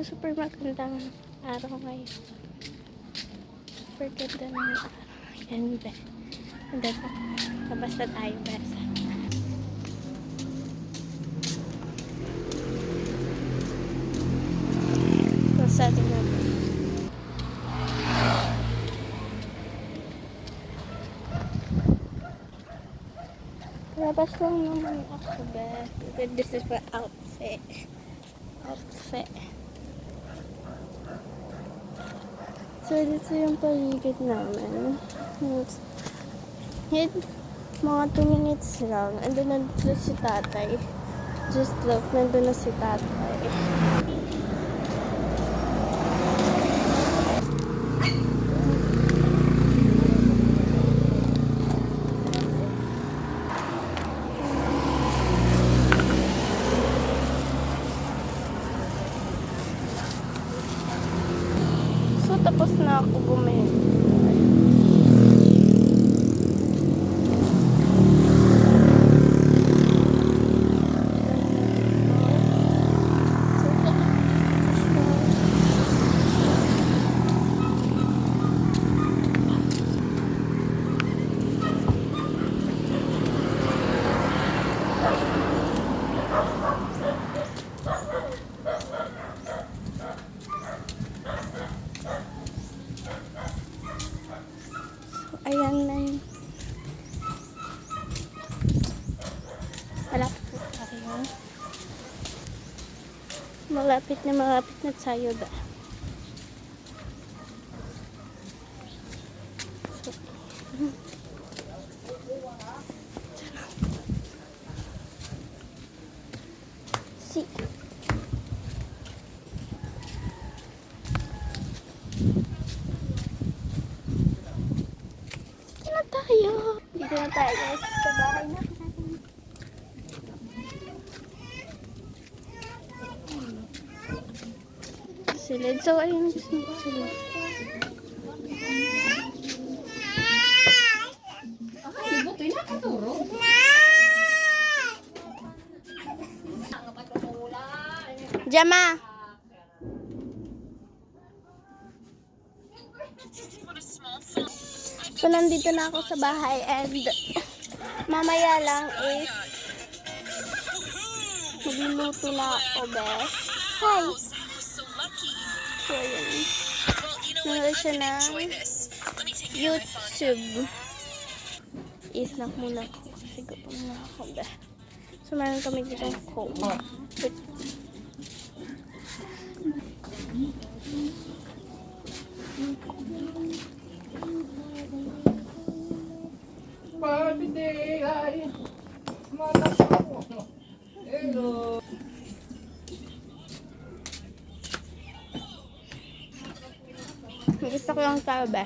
super magandang araw ngayon. Super ganda ng araw. Yan, be. And then, labas na tayo, besa. So, sa ating natin. Labas lang naman ako, be. This is my outfit. So, dito yung paligid namin. Mga 2 minutes lang. Andun na dito si tatay. Just look, nandun na si tatay. So, tapos na ako bumili. Ayan na yun. Malapit na tayo. Malapit na tayo ba? See. Dito na tayo guys sa bahay natin. Silid. So, ayun gusto ko silid. Ibutoy na katuro. Jama! So, nandito na ako sa bahay and mamaya lang is magluluto na ako, bes. Hi! So, yun. Nanood siya ng YouTube. I-snack muna ako kasi gutom na ako, bes. So, meron kami dito ng Coke. Hello. Gusto ko yung tao, be.